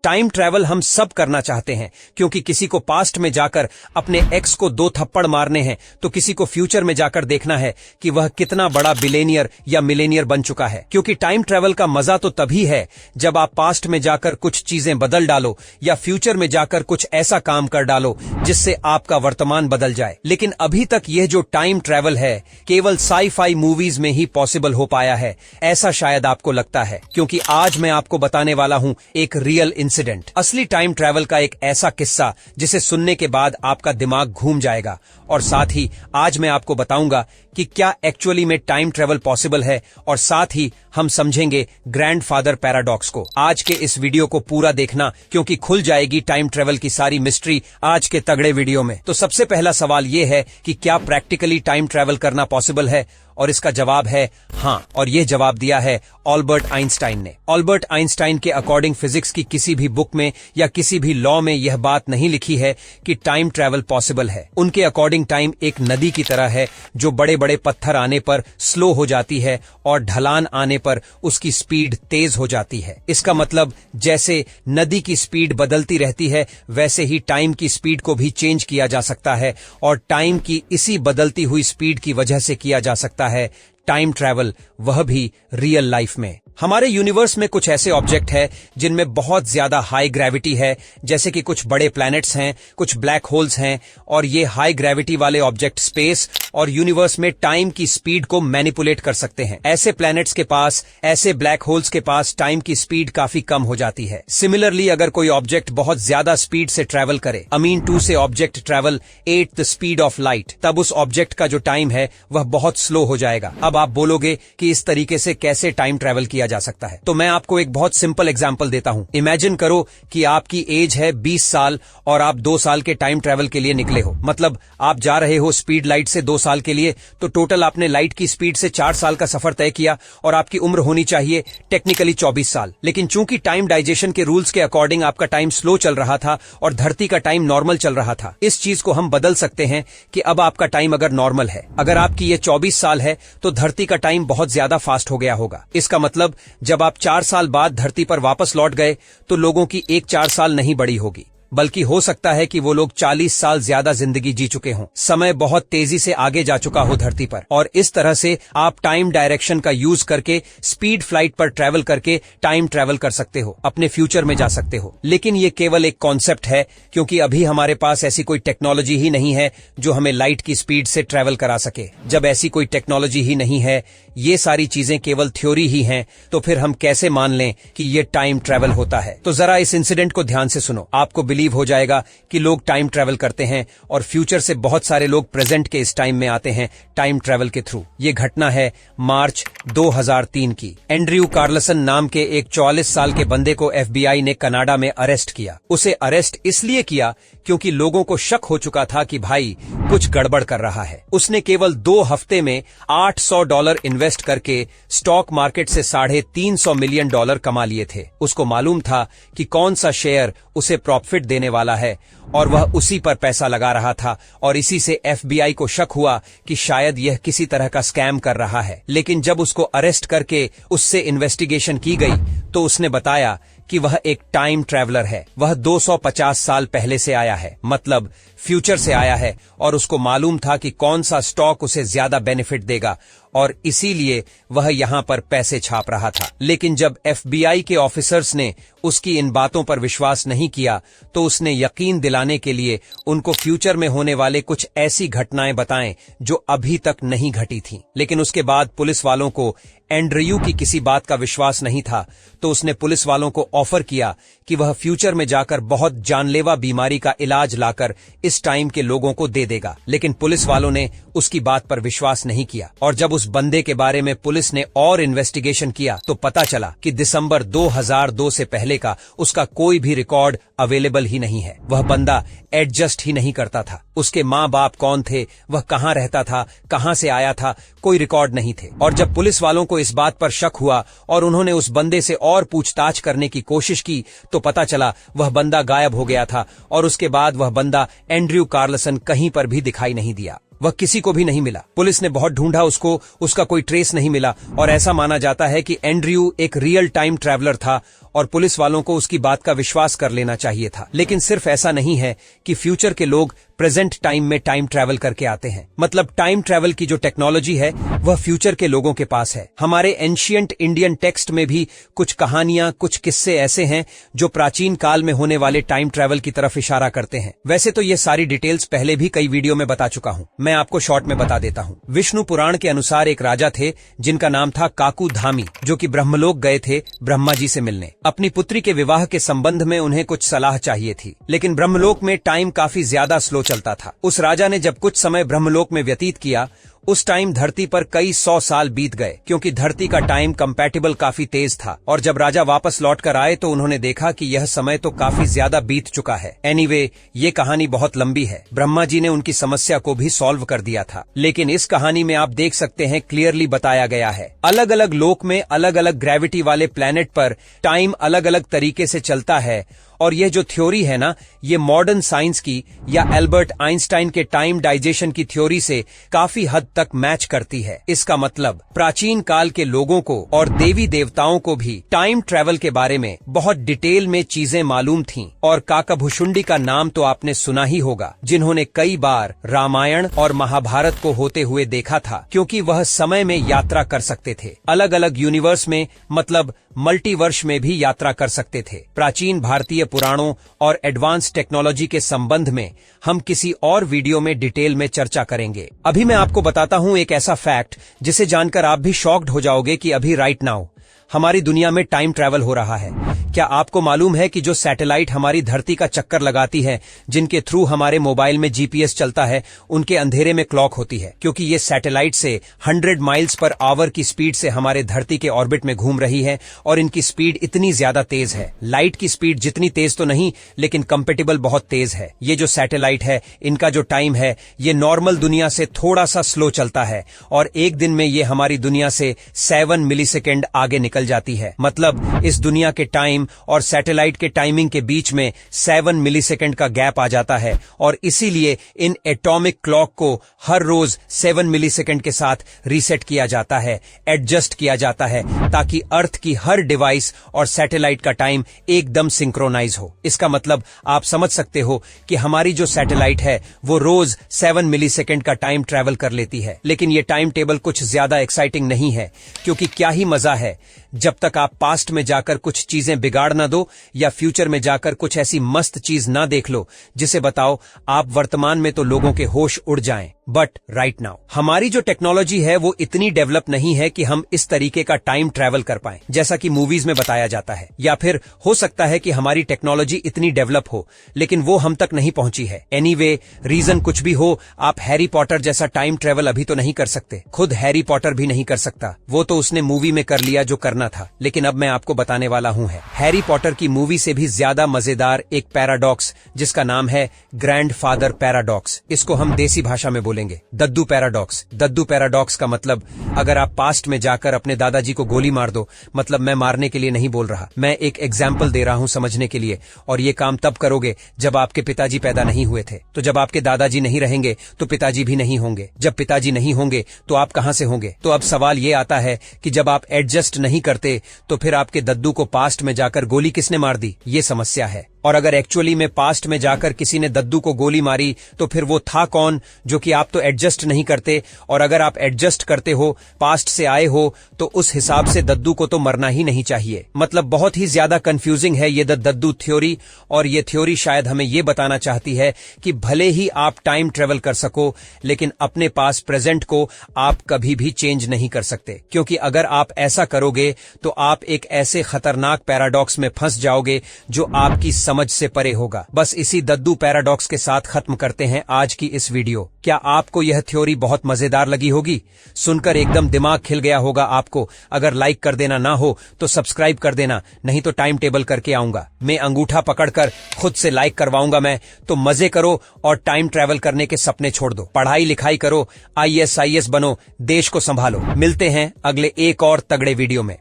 Time travel हम सब करना चाहते हैं, क्योंकि किसी को पास्ट में जाकर अपने एक्स को 2 थप्पड़ मारने हैं, तो किसी को फ्यूचर में जाकर देखना है कि वह कितना बड़ा बिलेनियर या मिलेनियर बन चुका है। क्योंकि टाइम ट्रैवल का मजा तो तभी है जब आप पास्ट में जाकर कुछ चीजें बदल डालो या फ्यूचर में जाकर कुछ ऐसा काम कर डालो जिससे आपका वर्तमान बदल जाए। लेकिन अभी तक यह जो टाइम ट्रैवल है केवल साई-फाई मूवीज में ही पॉसिबल हो पाया है, ऐसा शायद आपको लगता है, क्योंकि आज मैं आपको बताने वाला हूं एक रियल इंसिडेंट, असली टाइम ट्रैवल का एक ऐसा किस्सा जिसे सुनने के बाद आपका दिमाग घूम जाएगा। और साथ ही आज मैं आपको बताऊंगा कि क्या एक्चुअली में टाइम ट्रैवल पॉसिबल है, और साथ ही हम समझेंगे ग्रैंडफादर पैराडॉक्स को। आज के इस वीडियो को पूरा देखना, क्योंकि खुल जाएगी टाइम ट्रैवल की सारी मिस्ट्री आज के तगड़े वीडियो में। तो सबसे पहला सवाल यह है कि क्या प्रैक्टिकली टाइम ट्रैवल करना पॉसिबल है, और इसका जवाब है हाँ। और यह जवाब दिया है अल्बर्ट आइंस्टाइन ने। अल्बर्ट आइंस्टाइन के अकॉर्डिंग फिजिक्स की किसी भी बुक में या किसी भी लॉ में यह बात नहीं लिखी है कि टाइम ट्रैवल पॉसिबल है। उनके अकॉर्डिंग टाइम एक नदी की तरह है जो बड़े बड़े पत्थर आने पर स्लो हो जाती है और ढलान आने पर उसकी स्पीड तेज हो जाती है। इसका मतलब जैसे नदी की स्पीड बदलती रहती है वैसे ही टाइम की स्पीड को भी चेंज किया जा सकता है, और टाइम की इसी बदलती हुई स्पीड की वजह से किया जा सकता है टाइम ट्रैवल, वह भी रियल लाइफ में। हमारे यूनिवर्स में कुछ ऐसे ऑब्जेक्ट है जिनमें बहुत ज्यादा हाई ग्रेविटी है, जैसे कि कुछ बड़े प्लैनेट्स हैं, कुछ ब्लैक होल्स हैं, और ये हाई ग्रेविटी वाले ऑब्जेक्ट स्पेस और यूनिवर्स में टाइम की स्पीड को मैनिपुलेट कर सकते हैं। ऐसे प्लैनेट्स के पास, ऐसे ब्लैक होल्स के पास टाइम की स्पीड काफी कम हो जाती है। सिमिलरली अगर कोई ऑब्जेक्ट बहुत ज्यादा स्पीड से ट्रैवल करे, अमीन टू से object travel 8 the speed of light, तब उस ऑब्जेक्ट का जो टाइम है वह बहुत स्लो हो जाएगा। अब आप बोलोगे कि इस तरीके से कैसे टाइम ट्रैवल किया जा सकता है, तो मैं आपको एक बहुत सिंपल एग्जांपल देता हूं। इमेजिन करो कि आपकी एज है 20 साल और आप 2 साल के टाइम ट्रैवल के लिए निकले हो। मतलब आप जा रहे हो स्पीड लाइट से 2 साल के लिए, तो टोटल आपने लाइट की स्पीड से 4 साल का सफर तय किया, और आपकी उम्र होनी चाहिए टेक्निकली 24 साल। लेकिन चूंकि टाइम डाइजेशन के रूल्स के अकॉर्डिंग आपका टाइम स्लो चल रहा था और धरती का टाइम नॉर्मल चल रहा था। इस चीज को हम बदल सकते हैं कि अब आपका टाइम अगर नॉर्मल है, अगर आपकी ये 24 साल है, तो धरती का टाइम बहुत ज्यादा फास्ट हो गया होगा। इसका मतलब जब आप 4 साल बाद धरती पर वापस लौट गए तो लोगों की एक 4 साल नहीं बढ़ी होगी, बल्कि हो सकता है कि वो लोग 40 साल ज्यादा जिंदगी जी चुके हों। समय बहुत तेजी से आगे जा चुका हो धरती पर, और इस तरह से आप टाइम डायरेक्शन का यूज करके स्पीड फ्लाइट पर ट्रैवल करके टाइम ट्रैवल कर सकते हो, अपने फ्यूचर में जा सकते हो। लेकिन ये केवल एक कॉन्सेप्ट है, क्योंकि अभी हमारे पास ऐसी कोई टेक्नोलॉजी ही नहीं है जो हमें लाइट की स्पीड से ट्रैवल करा सके। जब ऐसी कोई टेक्नोलॉजी ही नहीं है, ये सारी चीजें केवल थ्योरी ही हैं, तो फिर हम कैसे मान लें कि ये टाइम ट्रैवल होता है। तो जरा इस इंसिडेंट को ध्यान से सुनो, आपको बिलीव हो जाएगा कि लोग टाइम ट्रैवल करते हैं और फ्यूचर से बहुत सारे लोग प्रेजेंट के इस टाइम में आते हैं टाइम ट्रैवल के थ्रू। ये घटना है मार्च 2003 की। एंड्रयू कार्लसन नाम के एक 44 साल के बंदे को FBI ने कनाडा में अरेस्ट किया। उसे अरेस्ट इसलिए किया क्योंकि लोगों को शक हो चुका था कि भाई कुछ गड़बड़ कर रहा है। उसने केवल 2 हफ्ते में $800 इन्वेस्ट करके स्टॉक मार्केट से $350 मिलियन कमा लिए थे। उसको मालूम था कि कौन सा शेयर उसे प्रॉफिट देने वाला है, और वह उसी पर पैसा लगा रहा था, और इसी से FBI को शक हुआ कि शायद यह किसी तरह का स्कैम कर रहा है। लेकिन जब उसको अरेस्ट करके उससे इन्वेस्टिगेशन की गई तो उसने बताया कि वह एक टाइम ट्रैवलर है। वह 250 साल पहले से आया है, मतलब फ्यूचर से आया है, और उसको मालूम था कि कौन सा स्टॉक उसे ज्यादा बेनिफिट देगा, और इसीलिए वह यहां पर पैसे छाप रहा था। लेकिन जब FBI के ऑफिसर्स ने उसकी इन बातों पर विश्वास नहीं किया, तो उसने यकीन दिलाने के लिए उनको फ्यूचर में होने वाले कुछ ऐसी घटनाएं बताएं जो अभी तक नहीं घटी थीं। लेकिन उसके बाद पुलिस वालों को एंड्रयू की किसी बात का विश्वास नहीं था, तो उसने पुलिस वालों को ऑफर किया कि वह फ्यूचर में जाकर बहुत जानलेवा बीमारी का इलाज लाकर इस टाइम के लोगों को दे देगा। लेकिन पुलिस वालों ने उसकी बात पर विश्वास नहीं किया, और जब उस बंदे के बारे में पुलिस ने और इन्वेस्टिगेशन किया तो पता चला कि दिसंबर 2002 से पहले का उसका कोई भी रिकॉर्ड अवेलेबल ही नहीं है। वह बंदा एडजस्ट ही नहीं करता था। उसके माँ बाप कौन थे, वह कहाँ रहता था, कहाँ से आया था, कोई रिकॉर्ड नहीं थे। और जब पुलिस वालों को इस बात पर शक हुआ और उन्होंने उस बंदे से और पूछताछ करने की कोशिश की, तो पता चला वह बंदा गायब हो गया था, और उसके बाद वह बंदा एंड्रयू कार्लसन कहीं पर भी दिखाई नहीं दिया। वह किसी को भी नहीं मिला। पुलिस ने बहुत ढूंढा उसको, उसका कोई ट्रेस नहीं मिला, और ऐसा माना जाता है कि एंड्रयू एक रियल टाइम ट्रैवलर था और पुलिस वालों को उसकी बात का विश्वास कर लेना चाहिए था। लेकिन सिर्फ ऐसा नहीं है कि फ्यूचर के लोग प्रेजेंट टाइम में टाइम ट्रैवल करके आते हैं। मतलब टाइम ट्रैवल की जो टेक्नोलॉजी है वह फ्यूचर के लोगों के पास है। हमारे एंशिएंट इंडियन टेक्स्ट में भी कुछ कहानियां, कुछ किस्से ऐसे हैं जो प्राचीन काल में होने वाले टाइम ट्रैवल की तरफ इशारा करते हैं। वैसे तो ये सारी डिटेल्स पहले भी कई वीडियो में बता चुका हूं, मैं आपको शॉर्ट में बता देता हूं। विष्णु पुराण के अनुसार एक राजा थे जिनका नाम था काकू धामी, जो कि ब्रह्मलोक गए थे ब्रह्मा जी से मिलने। अपनी पुत्री के विवाह के संबंध में उन्हें कुछ सलाह चाहिए थी, लेकिन ब्रह्मलोक में टाइम काफी ज्यादा स्लो चलता था। उस राजा ने जब कुछ समय ब्रह्मलोक में व्यतीत किया, उस टाइम धरती पर कई 100 साल बीत गए, क्योंकि धरती का टाइम कंपैटिबल काफी तेज था। और जब राजा वापस लौट कर आए तो उन्होंने देखा कि यह समय तो काफी ज्यादा बीत चुका है। एनीवे, ये कहानी बहुत लंबी है। ब्रह्मा जी ने उनकी समस्या को भी सॉल्व कर दिया था, लेकिन इस कहानी में आप देख सकते हैं क्लियरली बताया गया है अलग अलग लोक में अलग अलग ग्रेविटी वाले प्लेनेट पर टाइम अलग अलग तरीके से चलता है। और यह जो थ्योरी है ना, ये मॉडर्न साइंस की या एल्बर्ट आइंस्टाइन के टाइम डाइजेशन की थ्योरी से काफी हद तक मैच करती है। इसका मतलब प्राचीन काल के लोगों को और देवी देवताओं को भी टाइम ट्रैवल के बारे में बहुत डिटेल में चीजें मालूम थीं। और काकाभुशुंडी का नाम तो आपने सुना ही होगा, जिन्होंने कई बार रामायण और महाभारत को होते हुए देखा था, क्योंकि वह समय में यात्रा कर सकते थे। अलग अलग यूनिवर्स में, मतलब मल्टीवर्स में भी यात्रा कर सकते थे। प्राचीन भारतीय पुराणों और एडवांस टेक्नोलॉजी के संबंध में हम किसी और वीडियो में डिटेल में चर्चा करेंगे। अभी मैं आपको बताता हूं एक ऐसा फैक्ट जिसे जानकर आप भी शॉक्ड हो जाओगे कि अभी राइट नाउ हमारी दुनिया में टाइम ट्रैवल हो रहा है। क्या आपको मालूम है कि जो सैटेलाइट हमारी धरती का चक्कर लगाती है, जिनके थ्रू हमारे मोबाइल में जीपीएस चलता है, उनके अंधेरे में क्लॉक होती है, क्योंकि ये सैटेलाइट से 100 माइल्स पर आवर की स्पीड से हमारे धरती के ऑर्बिट में घूम रही है। और इनकी स्पीड इतनी ज्यादा तेज है, लाइट की स्पीड जितनी तेज तो नहीं, लेकिन कंपेटेबल बहुत तेज है। ये जो सैटेलाइट है, इनका जो टाइम है, ये नॉर्मल दुनिया से थोड़ा सा स्लो चलता है, और एक दिन में ये हमारी दुनिया से 7 मिलीसेकेंड आगे निकल जाती है। मतलब इस दुनिया के टाइम और सैटेलाइट के टाइमिंग के बीच में 7 मिलीसेकेंड का गैप आ जाता है। और इसीलिए इन एटॉमिक क्लॉक को हर रोज 7 मिलीसेकेंड के साथ रीसेट किया जाता है, एडजस्ट किया जाता है, ताकि अर्थ की हर डिवाइस और सैटेलाइट का टाइम एकदम सिंक्रोनाइज हो। इसका मतलब आप समझ सकते हो कि हमारी जो सैटेलाइट है वो रोज 7 मिलीसेकेंड का टाइम ट्रैवल कर लेती है। लेकिन ये टाइम टेबल कुछ ज्यादा एक्साइटिंग नहीं है, क्योंकि क्या ही मजा है जब तक आप पास्ट में जाकर कुछ चीजें बिगाड़ ना दो या फ्यूचर में जाकर कुछ ऐसी मस्त चीज ना देख लो जिसे बताओ आप वर्तमान में तो लोगों के होश उड़ जाएं। बट राइट नाउ हमारी जो टेक्नोलॉजी है वो इतनी डेवलप नहीं है कि हम इस तरीके का टाइम ट्रैवल कर पाएं, जैसा कि मूवीज में बताया जाता है। या फिर हो सकता है कि हमारी टेक्नोलॉजी इतनी डेवलप हो, लेकिन वो हम तक नहीं पहुंची है। एनीवे, रीजन कुछ भी हो, आप हैरी पॉटर जैसा टाइम ट्रैवल अभी तो नहीं कर सकते। खुद हैरी पॉटर भी नहीं कर सकता, वो तो उसने मूवी में कर लिया जो करना था। लेकिन अब मैं आपको बताने वाला हूं है हैरी पॉटर की मूवी से भी ज्यादा मजेदार एक पैराडॉक्स, जिसका नाम है ग्रैंडफादर पैराडॉक्स। इसको हम देसी भाषा में बोलेंगे दद्दू पैराडॉक्स। दद्दू पैराडॉक्स का मतलब, अगर आप पास्ट में जाकर अपने दादाजी को गोली मार दो, मतलब मैं मारने के लिए नहीं बोल रहा, मैं एक एग्जाम्पल दे रहा हूं समझने के लिए। और ये काम तब करोगे जब आपके पिताजी पैदा नहीं हुए थे। तो जब आपके दादाजी नहीं रहेंगे तो पिताजी भी नहीं होंगे। जब पिताजी नहीं होंगे तो आप कहां से होंगे? तो अब सवाल ये आता है कि जब आप एडजस्ट नहीं करते तो फिर आपके दद्दू को पास्ट में जाकर गोली किसने मार दी? ये समस्या है। और अगर एक्चुअली में पास्ट में जाकर किसी ने दद्दू को गोली मारी तो फिर वो था कौन, जो कि आप तो एडजस्ट नहीं करते। और अगर आप एडजस्ट करते हो, पास्ट से आए हो, तो उस हिसाब से दद्दू को तो मरना ही नहीं चाहिए। मतलब बहुत ही ज्यादा कंफ्यूजिंग है ये दद्दू थ्योरी। और ये थ्योरी शायद हमें ये बताना चाहती है कि भले ही आप टाइम ट्रेवल कर सको, लेकिन अपने पास प्रेजेंट को आप कभी भी चेंज नहीं कर सकते, क्योंकि अगर आप ऐसा करोगे तो आप एक ऐसे खतरनाक पैराडॉक्स में फंस जाओगे जो आपकी समझ से परे होगा। बस इसी दद्दू पैराडॉक्स के साथ खत्म करते हैं आज की इस वीडियो। क्या आपको यह थ्योरी बहुत मजेदार लगी होगी? सुनकर एकदम दिमाग खिल गया होगा आपको। अगर लाइक कर देना ना हो तो सब्सक्राइब कर देना, नहीं तो टाइम टेबल करके आऊंगा मैं, अंगूठा पकड़कर खुद से लाइक करवाऊंगा मैं। तो मजे करो और टाइम ट्रैवल करने के सपने छोड़ दो, पढ़ाई लिखाई करो, IAS बनो, देश को संभालो। मिलते हैं अगले एक और तगड़े वीडियो में।